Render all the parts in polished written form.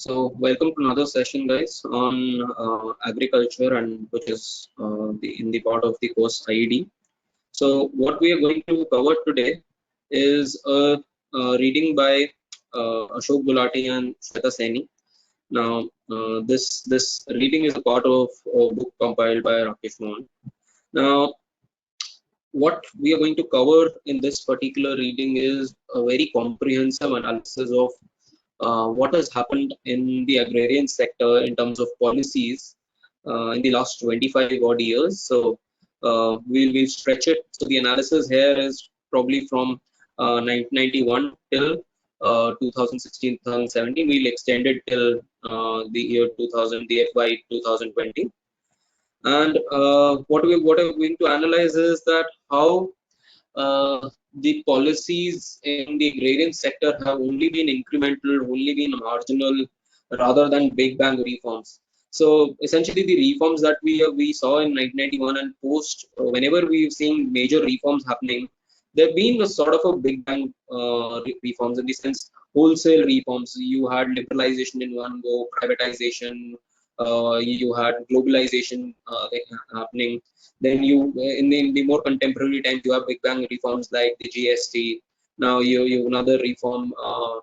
So welcome to another session, guys, on agriculture, and which is in the part of the course IED. So what we are going to cover today is a reading by Ashok Gulati and Shweta Saini. Now, this reading is a part of a book compiled by Rakesh Mohan. Now, what we are going to cover in this particular reading is a very comprehensive analysis of what has happened in the agrarian sector in terms of policies in the last 25 odd years. So we'll stretch it. So the analysis here is probably from 1991 till 2016-2017. We'll extend it till the year 2000, the FY 2020. And what we're going to analyze is that how the policies in the agrarian sector have only been incremental, only been marginal, rather than big bang reforms. So essentially, the reforms that we saw in 1991 and post, whenever we've seen major reforms happening, there've been a sort of a big bang reforms, in the sense wholesale reforms. You had liberalization in one go, privatization. You had globalization happening. Then you, in the more contemporary times, you have big bang reforms like the GST. Now you have another reform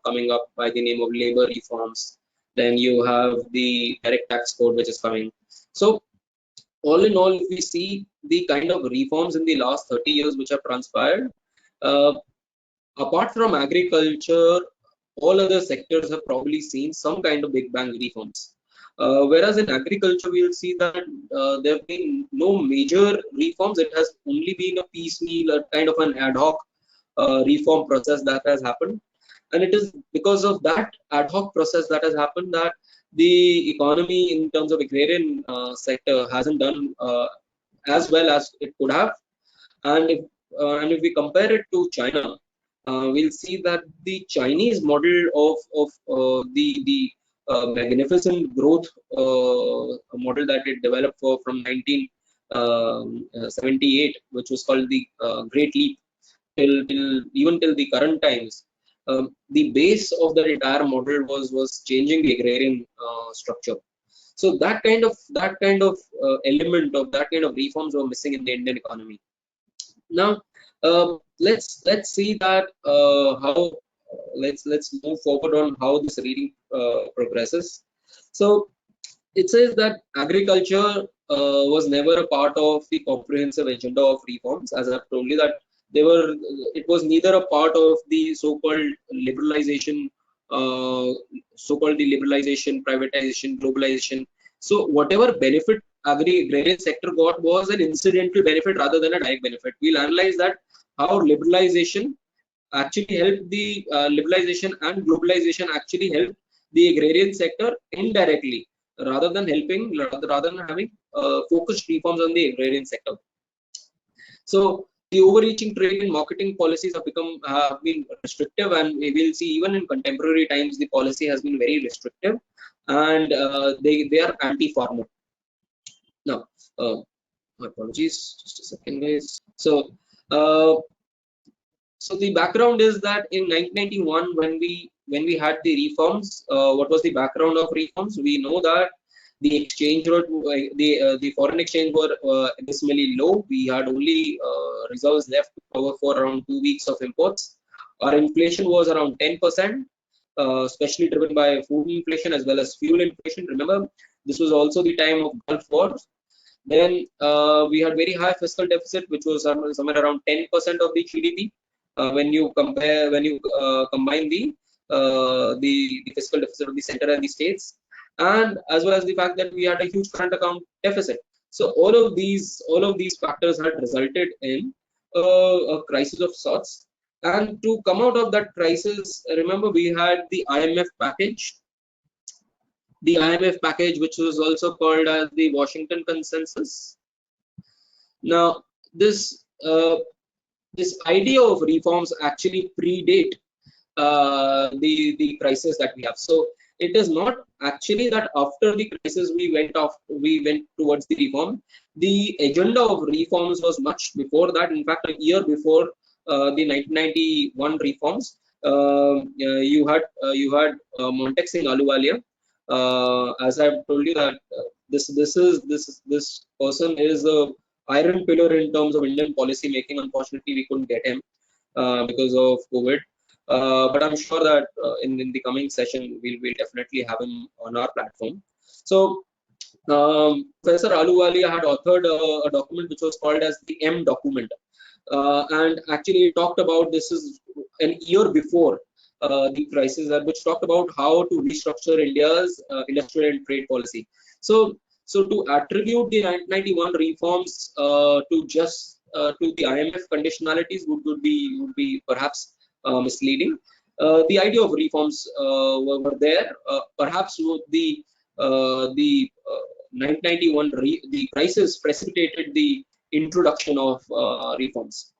coming up by the name of labor reforms. Then you have the direct tax code, which is coming. So all in all, if we see the kind of reforms in the last 30 years which have transpired, uh, apart from agriculture, all other sectors have probably seen some kind of big bang reforms. Whereas in agriculture, we'll see that there have been no major reforms. It has only been a piecemeal, a kind of an ad hoc reform process that has happened. And it is because of that ad hoc process that has happened that the economy in terms of agrarian sector hasn't done as well as it could have. And if we compare it to China, we'll see that the Chinese model of the magnificent growth model that it developed from 1978, which was called the Great Leap, till the current times. The base of the entire model was changing the agrarian structure. So that kind of element of that kind of reforms were missing in the Indian economy. Now, let's see that how let's move forward on how this reading progresses. So it says that agriculture was never a part of the comprehensive agenda of reforms. As I've told you, that it was neither a part of the so-called liberalization, privatization, globalization. So whatever benefit agrarian sector got was an incidental benefit rather than a direct benefit. We'll analyze that how liberalization actually helped the liberalization and globalization actually helped the agrarian sector indirectly, rather than having focused reforms on the agrarian sector. So the overreaching trade and marketing policies have been restrictive, and we will see even in contemporary times the policy has been very restrictive, and they are anti-farmer. Now, my apologies, just a second, guys. So so the background is that in 1991, when we had the reforms, what was the background of reforms? We know that the exchange rate, the foreign exchange were abysmally low. We had only reserves left to cover for around 2 weeks of imports. Our inflation was around 10%, especially driven by food inflation as well as fuel inflation. Remember, this was also the time of Gulf Wars. Then we had very high fiscal deficit, which was somewhere around 10% of the GDP. When you combine the fiscal deficit of the center and the states, and as well as the fact that we had a huge current account deficit. So all of these factors had resulted in a crisis of sorts. And to come out of that crisis, remember, we had the IMF package, which was also called as the Washington Consensus. Now, this idea of reforms actually predate the crisis that we have. So it is not actually that after the crisis we went towards the reform. The agenda of reforms was much before that. In fact, a year before the 1991 reforms, you had Montek Singh Ahluwalia, As I've told you that this person is a iron pillar in terms of Indian policy making. Unfortunately, we couldn't get him because of COVID. But I'm sure that in the coming session we'll definitely have him on our platform. So Professor Aluwali had authored a document which was called as the M document, and actually it talked about, this is an year before the crisis, which talked about how to restructure India's industrial and trade policy. So to attribute the 1991 reforms to the IMF conditionalities would be perhaps misleading. The idea of reforms were there. Perhaps the 1991 the crisis precipitated the introduction of reforms.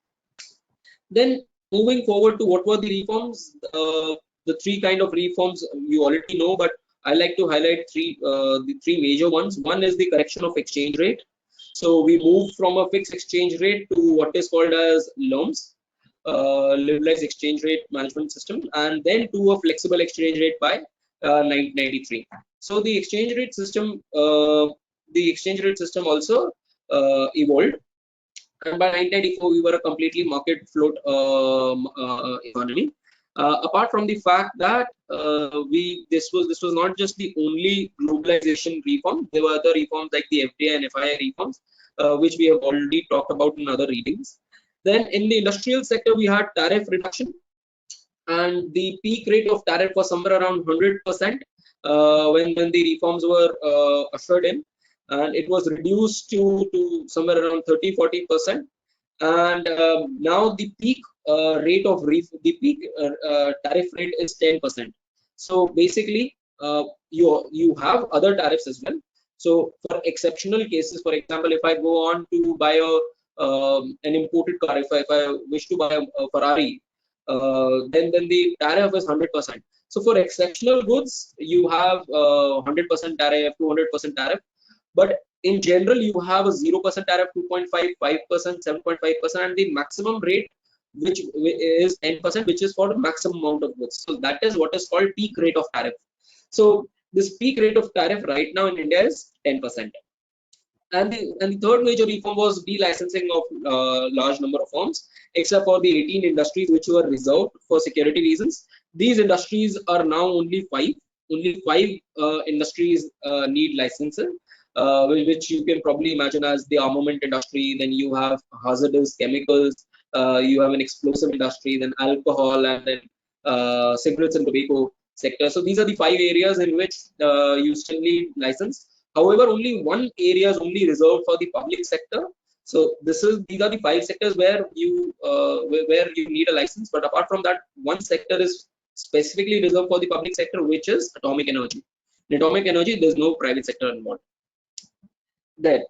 Then moving forward to what were the reforms, the three kind of reforms you already know, but I like to highlight the three major ones. One is the correction of exchange rate. So we moved from a fixed exchange rate to what is called as LOMS, liberalized exchange rate management system, and then to a flexible exchange rate by 1993. So the exchange rate system also evolved, and by 1994 we were a completely market float economy. Apart from the fact that this was not just the only globalization reform, there were other reforms like the FDI and FII reforms, which we have already talked about in other readings. Then in the industrial sector, we had tariff reduction, and the peak rate of tariff was somewhere around 100% when the reforms were ushered in, and it was reduced to somewhere around 30-40%. And now the peak tariff rate is 10%. So basically, you have other tariffs as well. So for exceptional cases, for example, if I go on to buy an imported car, if I wish to buy a Ferrari, then the tariff is 100%. So for exceptional goods, you have 100% tariff, 200% tariff. But in general, you have a 0% tariff, 2.5, 5%, 7.5%, and the maximum rate, which is 10%, which is for the maximum amount of goods. So that is what is called peak rate of tariff. So this peak rate of tariff right now in India is 10%. And the third major reform was delicensing of large number of firms, except for the 18 industries which were reserved for security reasons. These industries are now only five. Only five industries need licenses, which you can probably imagine as the armament industry. Then you have hazardous chemicals. You have an explosive industry, then alcohol, and then cigarettes and tobacco sector. So these are the five areas in which you still need license. However, only one area is only reserved for the public sector. So these are the five sectors where you need a license. But apart from that, one sector is specifically reserved for the public sector, which is atomic energy. In atomic energy, there's no private sector involved. Then,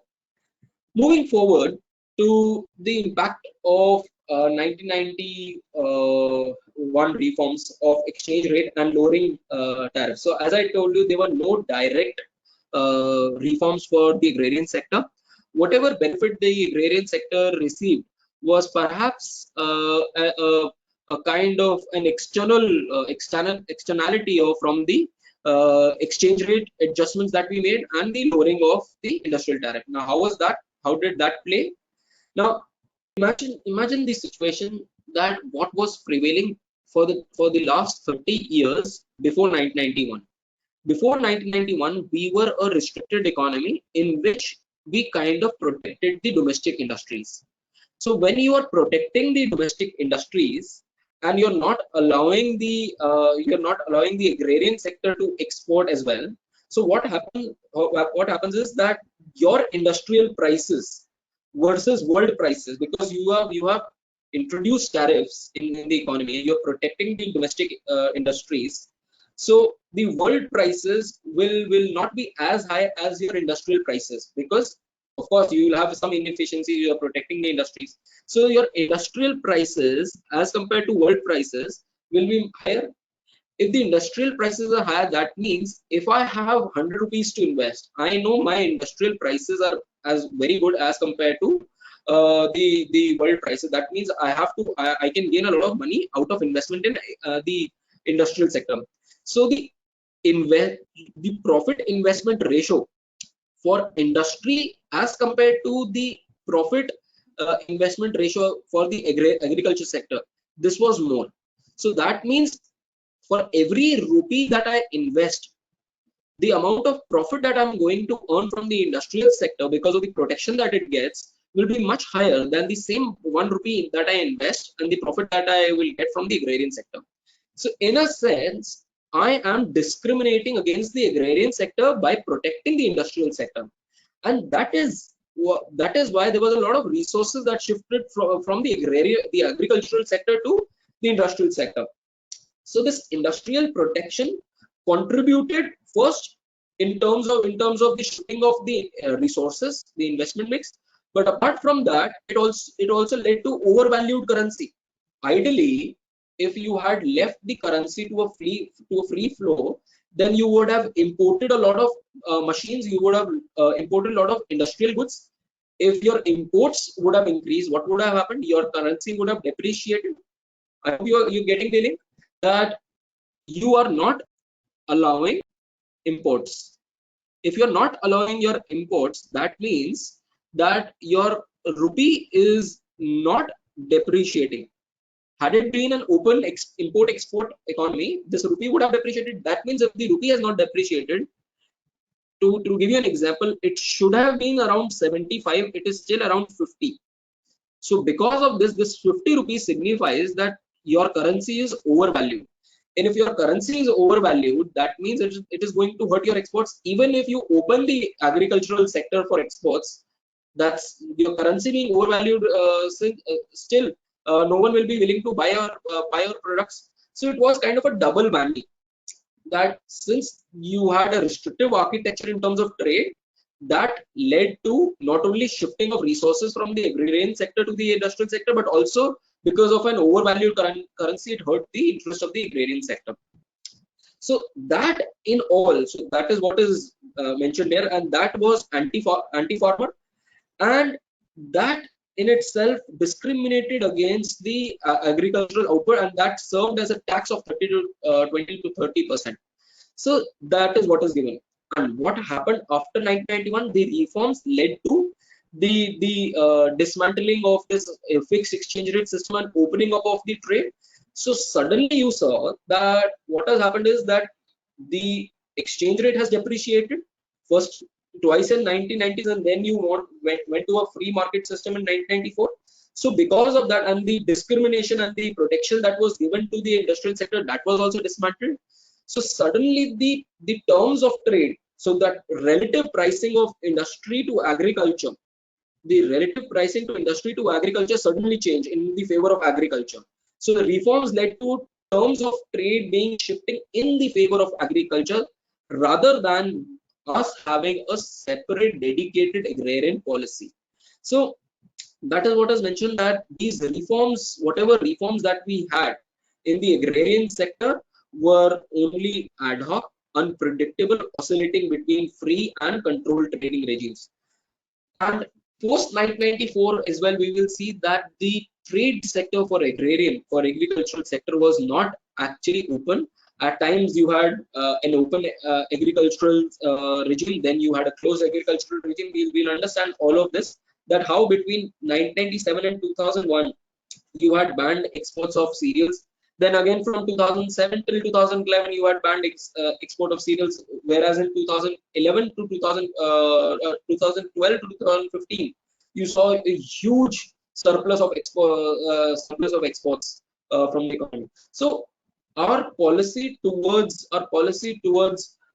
moving forward to the impact of 1991 reforms of exchange rate and lowering tariffs. So as I told you, there were no direct reforms for the agrarian sector. Whatever benefit the agrarian sector received was perhaps a kind of an externality from the exchange rate adjustments that we made and the lowering of the industrial tariff. Now, how was that? How did that play? Now, imagine the situation that what was prevailing for the last 30 years before 1991. Before 1991, we were a restricted economy in which we kind of protected the domestic industries. So when you are protecting the domestic industries and you're not allowing the agrarian sector to export as well, so what happens is that your industrial prices versus world prices, because you have introduced tariffs in the economy, you're protecting the domestic industries. So the world prices will not be as high as your industrial prices, because of course you will have some inefficiencies. You are protecting the industries, so your industrial prices as compared to world prices will be higher. If the industrial prices are higher, that means if I have 100 rupees to invest, I know my industrial prices are as very good as compared to the world prices. That means I can gain a lot of money out of investment in the industrial sector. So the the profit investment ratio for industry as compared to the profit investment ratio for the agriculture sector, this was more. So that means for every rupee that I invest, the amount of profit that I'm going to earn from the industrial sector because of the protection that it gets will be much higher than the same 1 rupee that I invest and the profit that I will get from the agrarian sector. So in a sense, I am discriminating against the agrarian sector by protecting the industrial sector. And that is why there was a lot of resources that shifted from the agricultural sector to the industrial sector. So this industrial protection contributed first in terms of the shifting of the resources, the investment mix. But apart from that, it also led to overvalued currency. Ideally, if you had left the currency to a free flow, then you would have imported a lot of machines. You would have imported a lot of industrial goods. If your imports would have increased, what would have happened? Your currency would have depreciated. I hope you're getting the link, that you are not allowing imports. If you're not allowing your imports, that means that your rupee is not depreciating. Had it been an open import-export economy, this rupee would have depreciated. That means if the rupee has not depreciated, to give you an example, it should have been around 75, it is still around 50. So because of this 50 rupees signifies that your currency is overvalued. And if your currency is overvalued, that means it is going to hurt your exports. Even if you open the agricultural sector for exports, that's your currency being overvalued, still no one will be willing to buy your products. So it was kind of a double whammy, that since you had a restrictive architecture in terms of trade, that led to not only shifting of resources from the agrarian sector to the industrial sector, but also because of an overvalued currency, it hurt the interest of the agrarian sector. So that in all, so that is what is mentioned here, and that was anti-farmer, and that in itself discriminated against the agricultural output, and that served as a tax of 20 to 30%. So that is what is given. And what happened after 1991? The reforms led to the dismantling of this fixed exchange rate system and opening up of the trade. So suddenly you saw that what has happened is that the exchange rate has depreciated first twice in 1990s, and then you went to a free market system in 1994. So because of that, and the discrimination and the protection that was given to the industrial sector, that was also dismantled. So suddenly the terms of trade, so that relative pricing of industry to agriculture, the relative pricing to industry to agriculture suddenly changed in the favor of agriculture. So the reforms led to terms of trade being shifting in the favor of agriculture, rather than us having a separate dedicated agrarian policy. So that is what is mentioned, that these reforms, whatever reforms that we had in the agrarian sector, were only ad hoc, unpredictable, oscillating between free and controlled trading regimes. And post 1994 as well, we will see that the trade sector for agricultural sector was not actually open. At times you had an open agricultural regime, then you had a closed agricultural regime. We'll understand all of this, that how between 1997 and 2001 you had banned exports of cereals. Then again from 2007 till 2011 you had banned export of cereals, whereas in 2011 to 2012 to 2015 you saw a huge surplus of exports from the economy. So our policy towards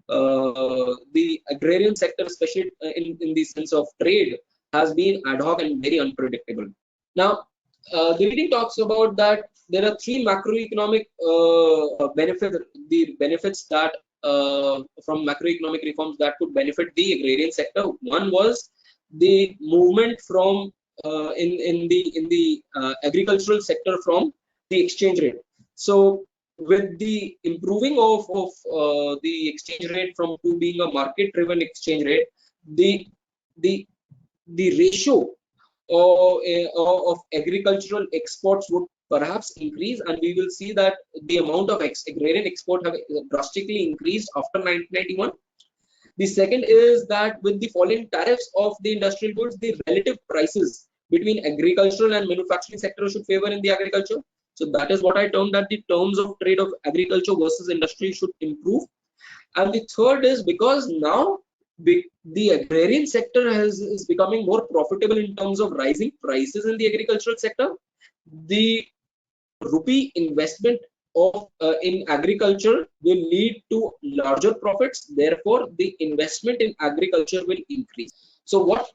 the agrarian sector, especially in the sense of trade, has been ad hoc and very unpredictable. Now, the reading talks about that there are three macroeconomic benefits that from macroeconomic reforms that could benefit the agrarian sector. One was the movement from in the agricultural sector from the exchange rate. So with the improving of the exchange rate from to being a market-driven exchange rate, the the ratio of agricultural exports would perhaps increase, and we will see that the amount of agrarian export have drastically increased after 1991. The second is that with the falling tariffs of the industrial goods, the relative prices between agricultural and manufacturing sector should favor in the agriculture. So that is what I termed that the terms of trade of agriculture versus industry should improve. And the third is because now the agrarian sector is becoming more profitable in terms of rising prices in the agricultural sector. The rupee investment of in agriculture will lead to larger profits. Therefore, the investment in agriculture will increase. So what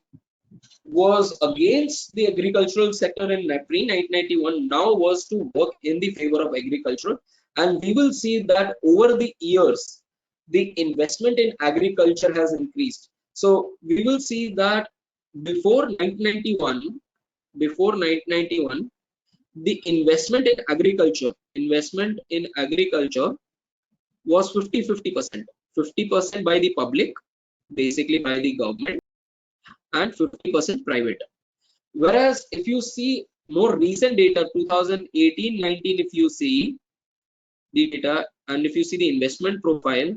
was against the agricultural sector in pre-1991 now was to work in the favor of agriculture, and we will see that over the years the investment in agriculture has increased. So we will see that before 1991, the investment in agriculture was 50-50%. 50% by the public, basically by the government, and 50% private. Whereas if you see more recent data, 2018-19, if you see the data and if you see the investment profile,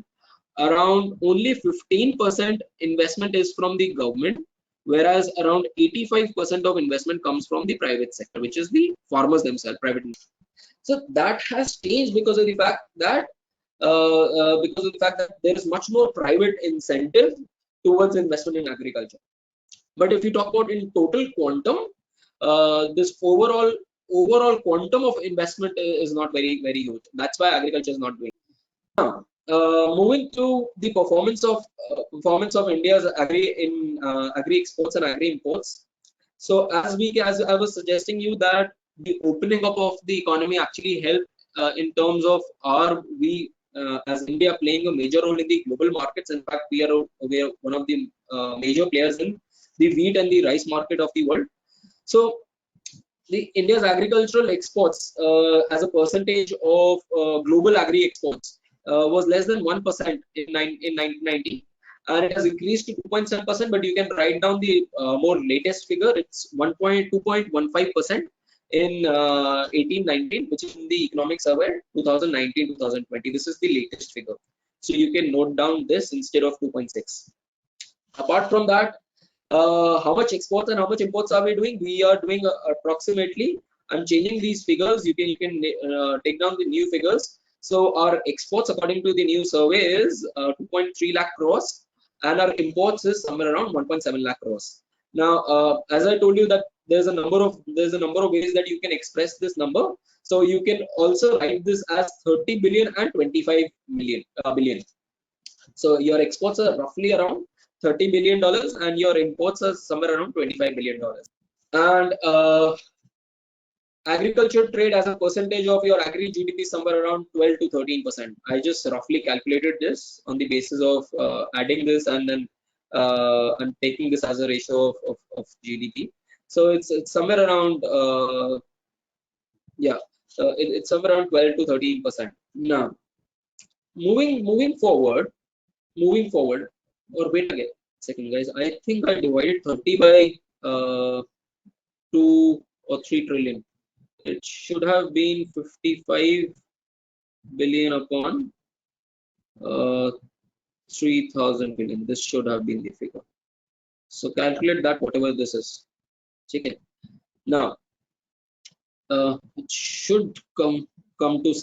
around only 15% investment is from the government, whereas around 85% of investment comes from the private sector, which is the farmers themselves, private. So that has changed because of the fact that there is much more private incentive towards investment in agriculture. But if you talk about in total quantum, this overall quantum of investment is not very huge. That's why agriculture is not doing. Now, moving to the performance of India's agri exports and agri imports. So as I was suggesting you that the opening up of the economy actually helped in terms of as India playing a major role in the global markets. In fact, we are one of the major players in the wheat and the rice market of the world. So the India's agricultural exports as a percentage of global agri exports was less than 1% in 1990, and it has increased to 2.7%. But you can write down the more latest figure. It's 2.15% in 18-19, which is in the economic survey 2019-2020. This is the latest figure, so you can note down this instead of 2.6. Apart from that, how much exports and how much imports are we doing? We are doing approximately. I'm changing these figures. You can take down the new figures. So our exports, according to the new survey, is 2.3 lakh crores, and our imports is somewhere around 1.7 lakh crores. Now, as I told you that there's a number of ways that you can express this number. So you can also write this as 30 billion and 25 billion. So your exports are roughly around $30 billion, and your imports are somewhere around $25 billion. And agriculture trade as a percentage of your agri GDP somewhere around 12 to 13%. I just roughly calculated this on the basis of adding this and then and taking this as a ratio of GDP. So it's somewhere around it's somewhere around 12 to 13%. Now, moving forward, or wait again second, guys. I think I divided 30 by 2 or 3 trillion. It should have been 55 billion upon 3000 billion. This should have been the figure. So calculate that, whatever this is. Check it. Now, it should come to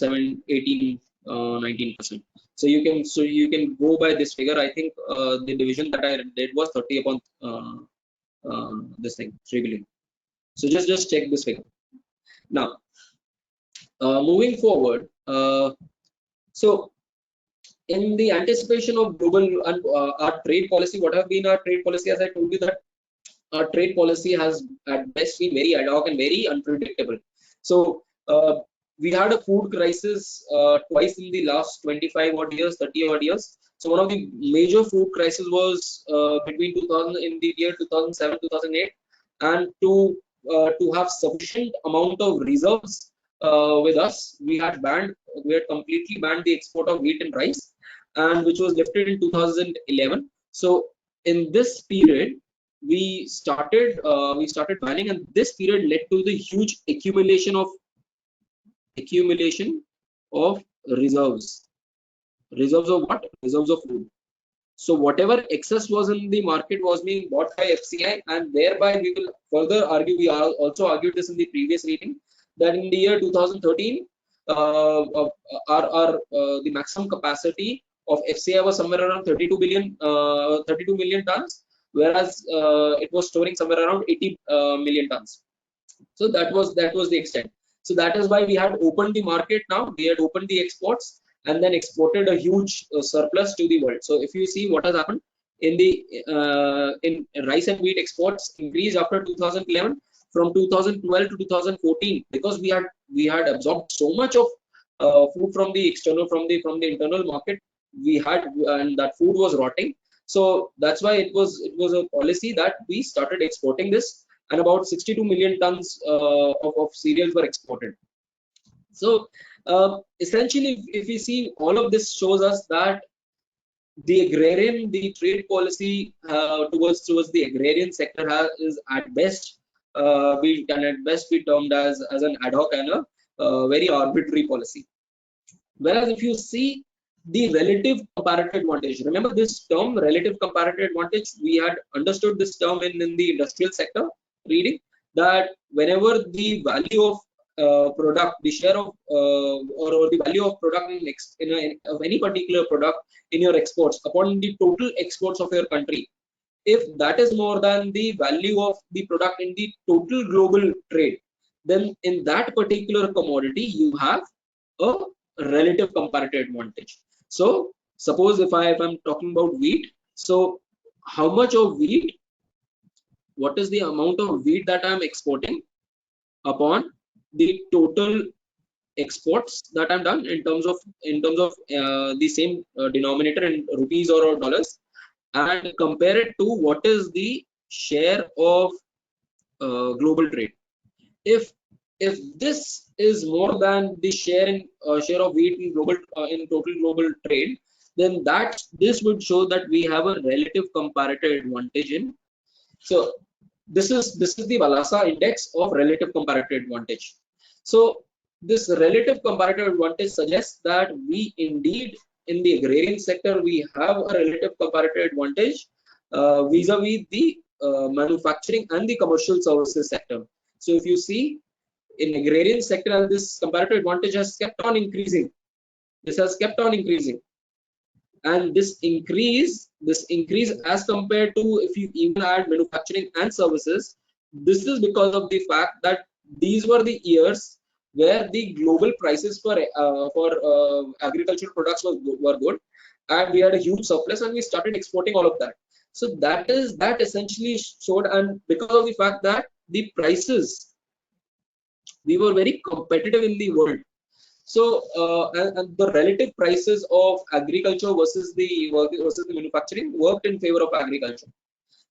18-19%. So you can go by this figure. I think the division that I did was 30 upon this thing, 3 billion. So just check this figure. Now, moving forward, so in the anticipation of global and our trade policy, what have been our trade policy? As I told you that our trade policy has at best been very ad hoc and very unpredictable. So we had a food crisis twice in the last 25 odd years, 30 odd years. So one of the major food crises was between 2000 in the year 2007-2008, and to have sufficient amount of reserves with us, we had completely banned the export of wheat and rice, and which was lifted in 2011. So in this period, we started banning, and this period led to the huge accumulation of accumulation of reserves. Reserves of what? Reserves of food. So whatever excess was in the market was being bought by FCI, and thereby we will further argue. We also argued this in the previous reading, that in the year 2013, the maximum capacity of FCI was somewhere around 32 million tons, whereas it was storing somewhere around 80 million tons. So that was the extent. So that is why we had opened the market. Now we had opened the exports and then exported a huge surplus to the world. So if you see what has happened in the in rice and wheat exports increased after 2011, from 2012 to 2014, because we had absorbed so much of food from the external, from the internal market. We had, and that food was rotting. So that's why it was a policy that we started exporting this, and about 62 million tons of cereals were exported. So essentially, if we see, all of this shows us that the trade policy towards the agrarian sector is at best, we can at best be termed as an ad hoc and a very arbitrary policy. Whereas if you see the relative comparative advantage, remember this term relative comparative advantage, we had understood this term in the industrial sector reading, that whenever the value of product, the share of or the value of product of any particular product in your exports upon the total exports of your country, if that is more than the value of the product in the total global trade, then in that particular commodity you have a relative comparative advantage. So suppose if I'm talking about wheat, so how much of wheat, what is the amount of wheat that I'm exporting upon the total exports that I'm done in terms of the same denominator in rupees or dollars, and compare it to what is the share of global trade. If this is more than the share of wheat in total global trade, then this would show that we have a relative comparative advantage in. So this is the Balasa index of relative comparative advantage. So this relative comparative advantage suggests that we indeed, in the agrarian sector, we have a relative comparative advantage vis-a-vis the manufacturing and the commercial services sector. So if you see, in agrarian sector, this comparative advantage has kept on increasing. This has kept on increasing, and this increase as compared to, if you even add manufacturing and services, this is because of the fact that these were the years where the global prices for agricultural products were good, and we had a huge surplus, and we started exporting all of that. So that essentially showed, and because of the fact that the prices, we were very competitive in the world. So and the relative prices of agriculture versus the manufacturing worked in favor of agriculture.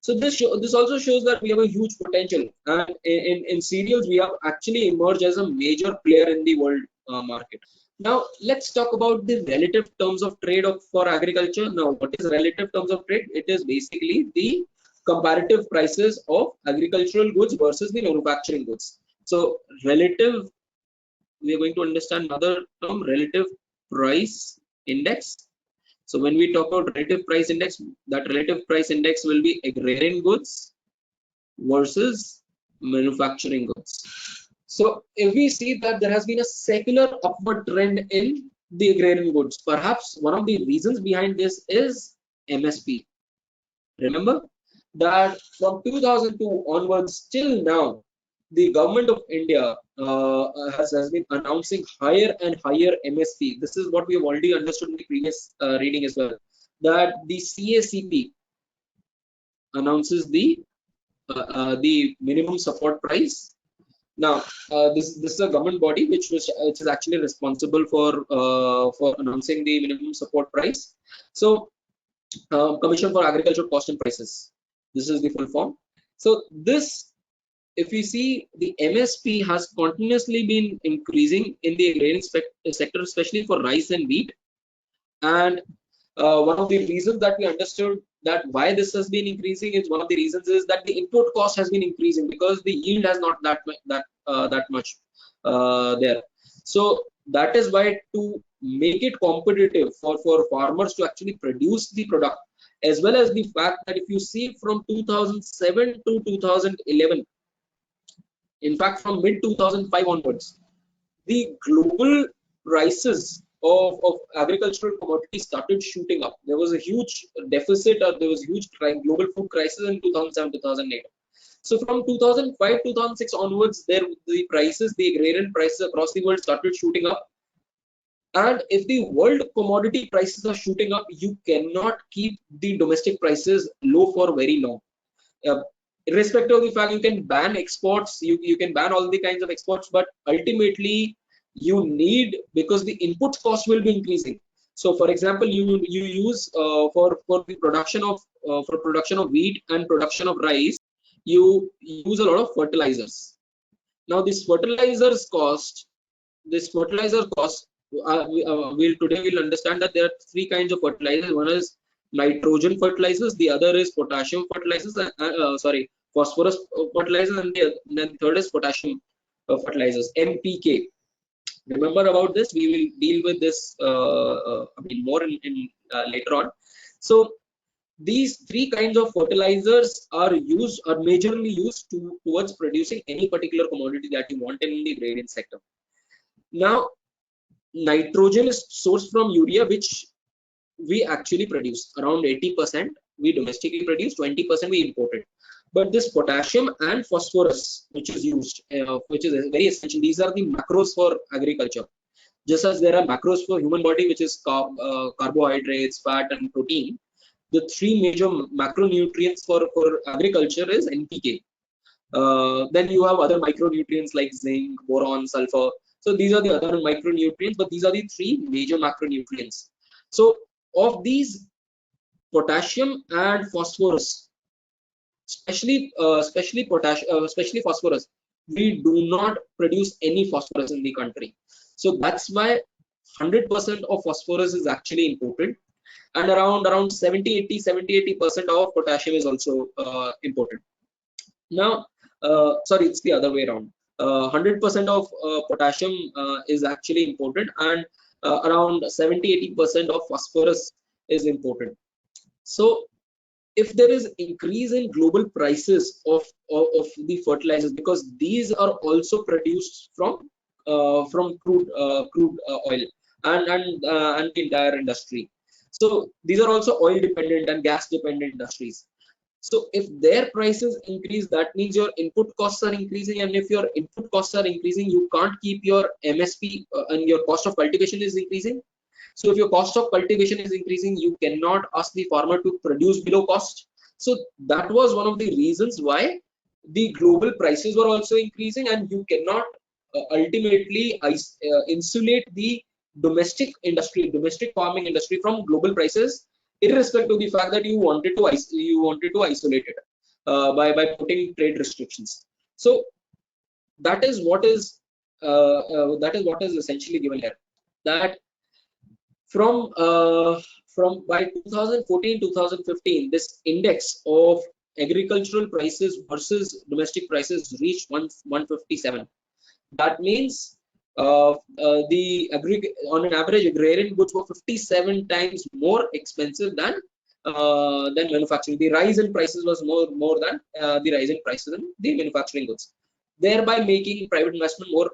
So this also shows that we have a huge potential, and in cereals we have actually emerged as a major player in the world market. Now let's talk about the relative terms of trade for agriculture. Now, what is relative terms of trade? It is basically the comparative prices of agricultural goods versus the manufacturing goods. So relative, we are going to understand another term, relative price index. So when we talk about relative price index, that relative price index will be agrarian goods versus manufacturing goods. So if we see that there has been a secular upward trend in the agrarian goods, perhaps one of the reasons behind this is MSP. Remember that from 2002 onwards till now, the government of India has been announcing higher and higher MSP. This is what we have already understood in the previous reading as well, that the CACP announces the minimum support price. Now, this is a government body which is actually responsible for announcing the minimum support price. So, Commission for Agricultural Cost and Prices. This is the full form. So this, if we see, the MSP has continuously been increasing in the agrarian sector, especially for rice and wheat. And one of the reasons that we understood that why this has been increasing is, one of the reasons is that the input cost has been increasing because the yield has not that much there. So that is why, to make it competitive for farmers to actually produce the product, as well as the fact that if you see from 2007 to 2011, in fact from mid 2005 onwards, the global prices of agricultural commodities started shooting up. There was a huge deficit, or there was huge global food crisis in 2007 2008. So from 2005 2006 onwards, the prices, the agrarian prices across the world started shooting up. And if the world commodity prices are shooting up, you cannot keep the domestic prices low for very long. uh, Irrespective of the fact, you can ban exports, you can ban all the kinds of exports, but ultimately you need, because the input cost will be increasing. So for example, you use for the production of for production of wheat and production of rice, you use a lot of fertilizers. Now this fertilizer cost, we'll understand that there are three kinds of fertilizers. One is nitrogen fertilizers, the other is potassium fertilizers, sorry, phosphorus fertilizers, and then third is potassium fertilizers, NPK. Remember about this, we will deal with this I mean more in later on. So these three kinds of fertilizers are majorly used towards producing any particular commodity that you want in the agrarian sector. Now, nitrogen is sourced from urea, which we actually produce around 80%. We domestically produce, 20% we imported. But this potassium and phosphorus, which is used, which is very essential. These are the macros for agriculture. Just as there are macros for human body, which is carbohydrates, fat, and protein. The three major macronutrients for agriculture is NPK. Then you have other micronutrients like zinc, boron, sulfur. So these are the other micronutrients, but these are the three major macronutrients. So of these, potassium and phosphorus, especially phosphorus, we do not produce any phosphorus in the country. So that's why 100% of phosphorus is actually imported, and around 70-80% of potassium is also imported. Now, sorry, it's the other way around. 100% of potassium is actually imported, and around 70-80% of phosphorus is imported. So if there is increase in global prices of the fertilizers, because these are also produced from crude oil and the entire industry. So these are also oil dependent and gas dependent industries. So if their prices increase, that means your input costs are increasing, and if your input costs are increasing, you can't keep your MSP, and your cost of cultivation is increasing. So if your cost of cultivation is increasing, you cannot ask the farmer to produce below cost. So that was one of the reasons why the global prices were also increasing, and you cannot ultimately insulate the domestic farming industry from global prices, irrespective of the fact that you wanted to isolate it by putting trade restrictions. So that is what is essentially given here, that from by 2014-2015, this index of agricultural prices versus domestic prices reached 157. That means on an average, agrarian goods were 57 times more expensive than manufacturing. The rise in prices was more than the rise in prices in the manufacturing goods, thereby making private investment more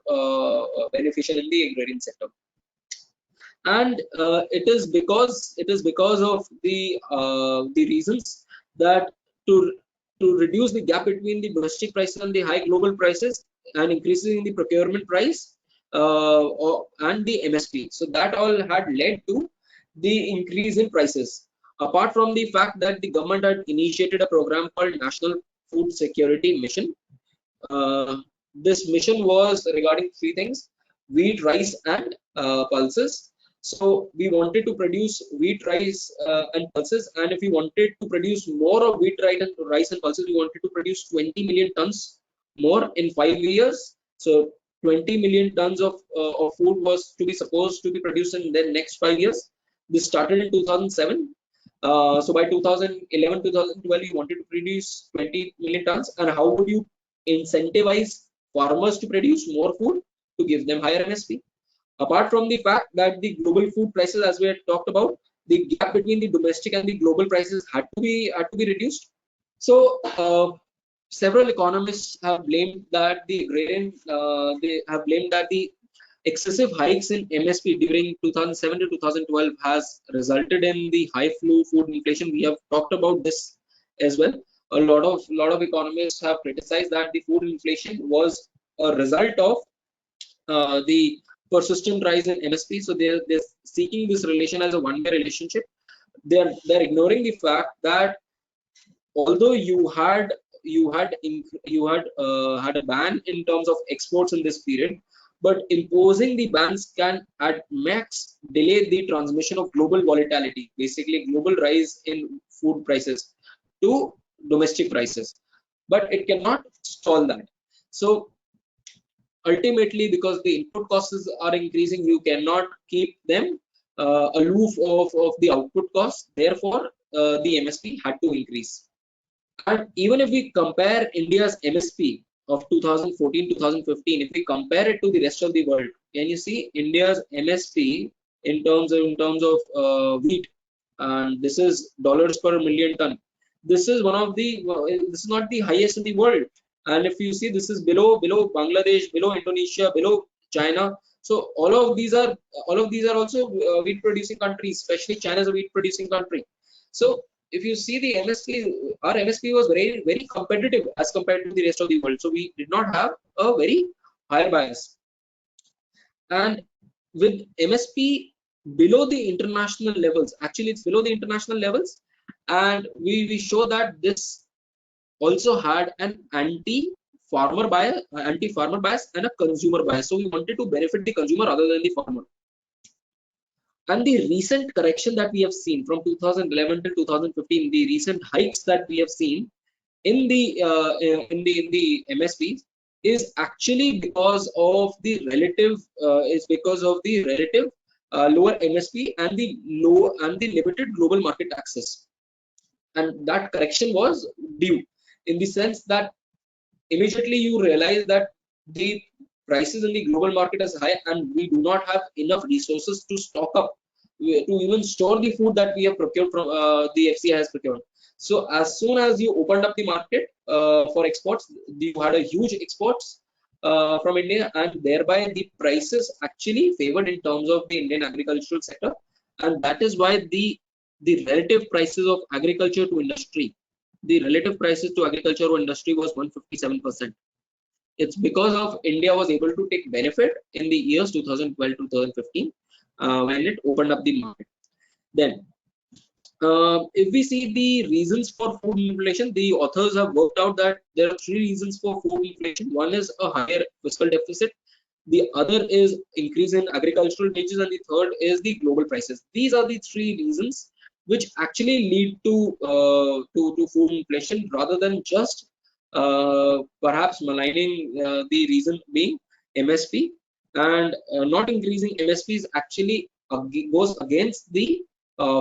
beneficial in the agrarian sector. And it is because of the reasons that to reduce the gap between the domestic prices and the high global prices, and increasing the procurement price and the MSP. So that all had led to the increase in prices. Apart from the fact that the government had initiated a program called National Food Security Mission. This mission was regarding three things: wheat, rice, and pulses. So we wanted to produce wheat, rice, and pulses, and if we wanted to produce more of wheat, rice, and pulses, we wanted to produce 20 million tons more in 5 years. So 20 million tons of food was supposed to be produced in the next 5 years. This started in 2007. So by 2011, 2012, we wanted to produce 20 million tons. And how would you incentivize farmers to produce more food? To give them higher MSP. Apart from the fact that the global food prices, as we had talked about, the gap between the domestic and the global prices had to be reduced. So several economists have blamed that the agrarian they have blamed that the excessive hikes in MSP during 2007 to 2012 has resulted in the high food inflation. We have talked about this as well. A lot of economists have criticized that the food inflation was a result of the persistent rise in MSP. So they're seeking this relation as a one-way relationship. They're ignoring the fact that although you had a ban in terms of exports in this period, but imposing the bans can at max delay the transmission of global volatility, basically global rise in food prices to domestic prices, but it cannot stall that. So ultimately, because the input costs are increasing, you cannot keep them aloof of the output costs. Therefore, the MSP had to increase. And even if we compare India's MSP of 2014-2015, if we compare it to the rest of the world, can you see India's MSP in terms of wheat, and this is dollars per million ton. This is one of the this is not the highest in the world, and if you see, this is below Bangladesh, below Indonesia, below China. So all of these are also wheat producing countries, especially China is a wheat producing country. So if you see the MSP, our MSP was very, very competitive as compared to the rest of the world. So we did not have a very high bias. And with MSP below the international levels, actually it's below the international levels, and we show that this also had an anti-farmer bias and a consumer bias. So we wanted to benefit the consumer rather than the farmer. And the recent correction that we have seen from 2011 to 2015, the recent hikes that we have seen in the MSPs is actually because of the relative lower MSP and the limited global market access. And that correction was due in the sense that immediately you realize that the prices in the global market is high and we do not have enough resources to stock up to even store the food that we have procured from the FCI has procured. So as soon as you opened up the market for exports, you had a huge exports from India, and thereby the prices actually favored in terms of the Indian agricultural sector, and that is why the relative prices of agriculture to industry, the relative prices to agriculture or industry was 157%. It's because of India was able to take benefit in the years 2012 to 2015 when it opened up the market. Then, if we see the reasons for food inflation, the authors have worked out that there are three reasons for food inflation. One is a higher fiscal deficit. The other is increase in agricultural wages, and the third is the global prices. These are the three reasons which actually lead to food inflation, rather than just perhaps maligning the reason being MSP, and not increasing MSPs actually goes against the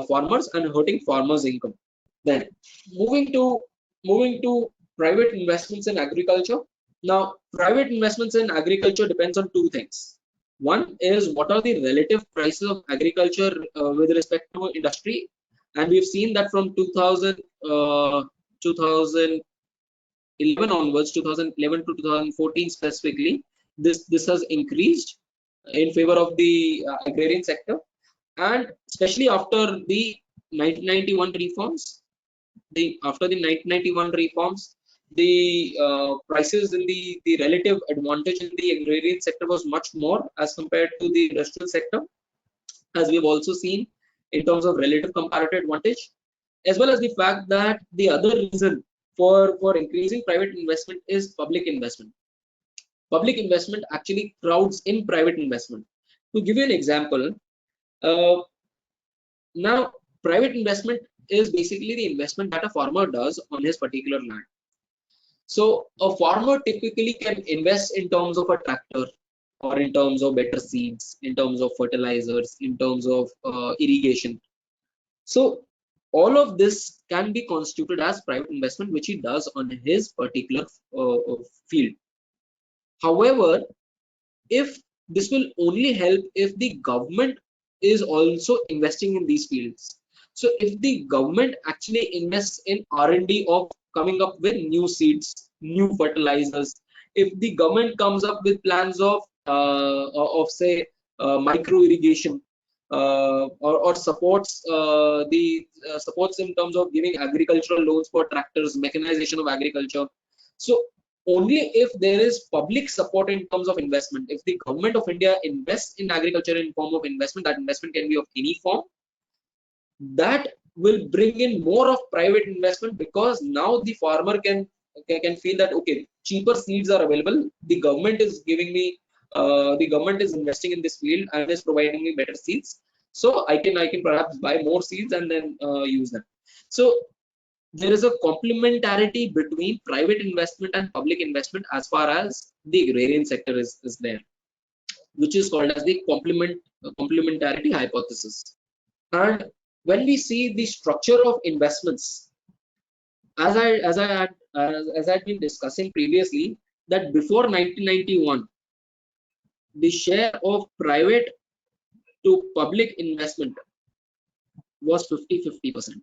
farmers and hurting farmers' income. Then moving to private investments in agriculture. Now, private investments in agriculture depends on two things. One is what are the relative prices of agriculture with respect to industry, and we've seen that from 2011 onwards, 2011 to 2014 specifically, this has increased in favor of the agrarian sector, and especially after the 1991 reforms. After the 1991 reforms, the prices in the relative advantage in the agrarian sector was much more as compared to the industrial sector, as we've also seen in terms of relative comparative advantage, as well as the fact that the other reason for increasing private investment is public investment. Public investment actually crowds in private investment. To give you an example, uh, now private investment is basically the investment that a farmer does on his particular land. So a farmer typically can invest in terms of a tractor, or in terms of better seeds, in terms of fertilizers, in terms of irrigation. So all of this can be constituted as private investment, which he does on his particular field. However, if this will only help if the government is also investing in these fields. So if the government actually invests in R&D of coming up with new seeds, new fertilizers, if the government comes up with plans of say micro irrigation, or supports the supports in terms of giving agricultural loans for tractors, mechanization of agriculture. So only if there is public support in terms of investment, if the government of India invests in agriculture in form of investment, that investment can be of any form, that will bring in more of private investment, because now the farmer can feel that okay, cheaper seeds are available, the government is giving me the government is investing in this field and is providing me better seeds, so I can perhaps buy more seeds and then use them. So there is a complementarity between private investment and public investment as far as the agrarian sector is there, which is called as the complementarity hypothesis. And when we see the structure of investments, as I'd been discussing previously, that before 1991, the share of private to public investment was 50-50%,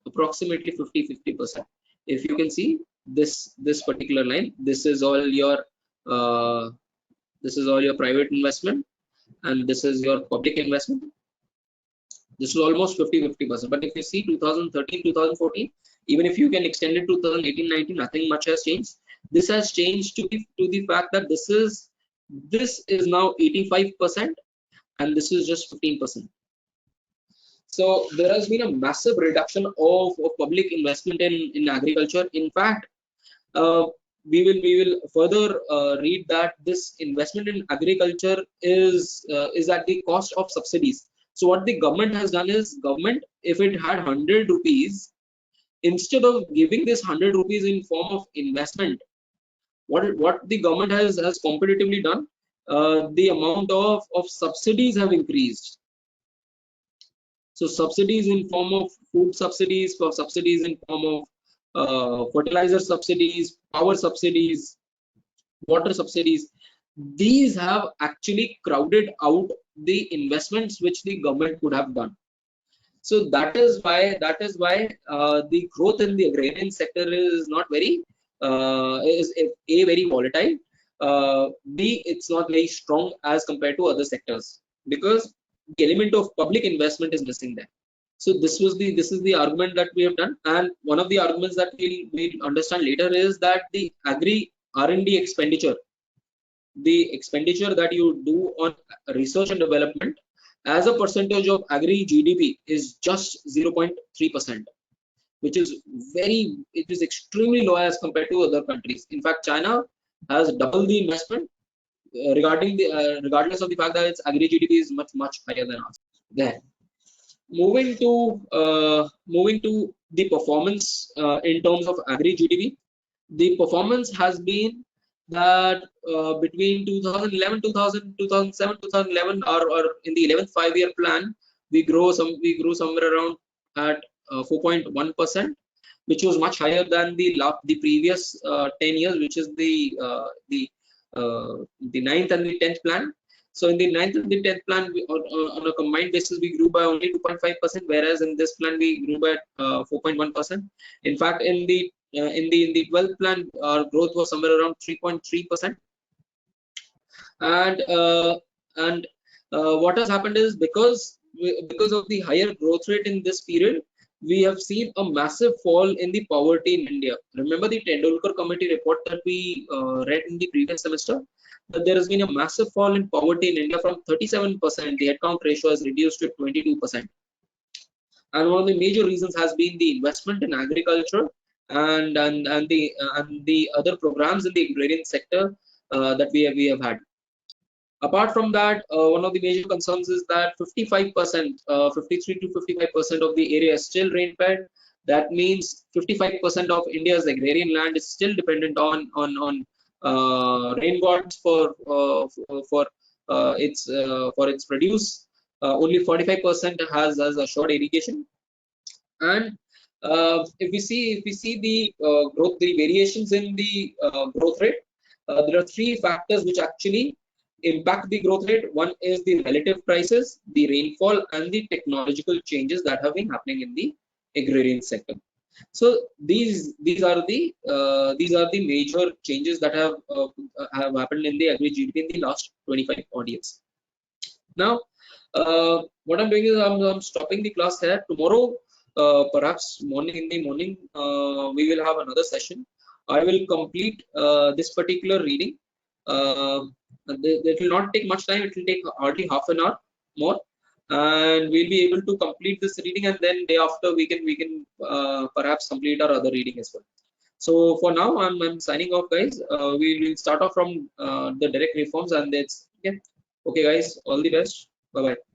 approximately 50-50%. If you can see this particular line, uh, this is all your private investment, and this is your public investment. This is almost 50-50%. But if you see 2013, 2014, even if you can extend it to 2018, 19, nothing much has changed. This has changed to the fact that this is now 85% and this is just 15%. So there has been a massive reduction of public investment in agriculture. In fact, uh, we will further read that this investment in agriculture is at the cost of subsidies. So what the government has done is, government, if it had 100 rupees, instead of giving this 100 rupees in form of investment, what the government has competitively done, the amount of subsidies have increased. So subsidies in form of food subsidies, for subsidies in form of fertilizer subsidies, power subsidies, water subsidies, these have actually crowded out the investments which the government could have done. So that is why the growth in the agrarian sector is not very is a very volatile. B, it's not very strong as compared to other sectors, because the element of public investment is missing there. So this is the argument that we have done, and one of the arguments that we'll understand later is that the agri R&D expenditure, the expenditure that you do on research and development as a percentage of agri GDP is just 0.3%, which is it is extremely low as compared to other countries. In fact, China has double the investment, regardless of the fact that its agri GDP is much higher than us. Then moving to the performance in terms of agri GDP, the performance has been that between 2011, 2007, 2011, or in the 11th 5-year plan, we grew somewhere around at 4.1%, which was much higher than the previous 10 years, which is the 9th and the 10th plan. So in the 9th and the 10th plan, on a combined basis, we grew by only 2.5%, whereas in this plan we grew by 4.1%. In fact, in the 12th plan, our growth was somewhere around 3.3%. And what has happened is, because of the higher growth rate in this period, we have seen a massive fall in the poverty in India. Remember the Tendulkar committee report that we read in the previous semester, that there has been a massive fall in poverty in India from 37%. The headcount ratio has reduced to 22%. And one of the major reasons has been the investment in agriculture and the other programs in the agrarian sector that we have had. Apart from that, one of the major concerns is that 55%, 53 to 55% of the area is still rain-fed. That means 55% of India's agrarian land is still dependent on rain gods for its produce. Only 45% has assured irrigation. And if we see the the variations in the growth rate, there are three factors which actually impact the growth rate. One is the relative prices, the rainfall, and the technological changes that have been happening in the agrarian sector. So these are the major changes that have happened in the agri GDP in the last 25 odd years. Now, what I'm doing is I'm stopping the class here. Tomorrow, perhaps in the morning, we will have another session. I will complete this particular reading. It will not take much time. It will take hardly half an hour more, and we'll be able to complete this reading. And then day after, we can perhaps complete our other reading as well. So for now, I'm signing off, guys. We will start off from the direct reforms, and that's okay. Okay, guys. All the best. Bye bye.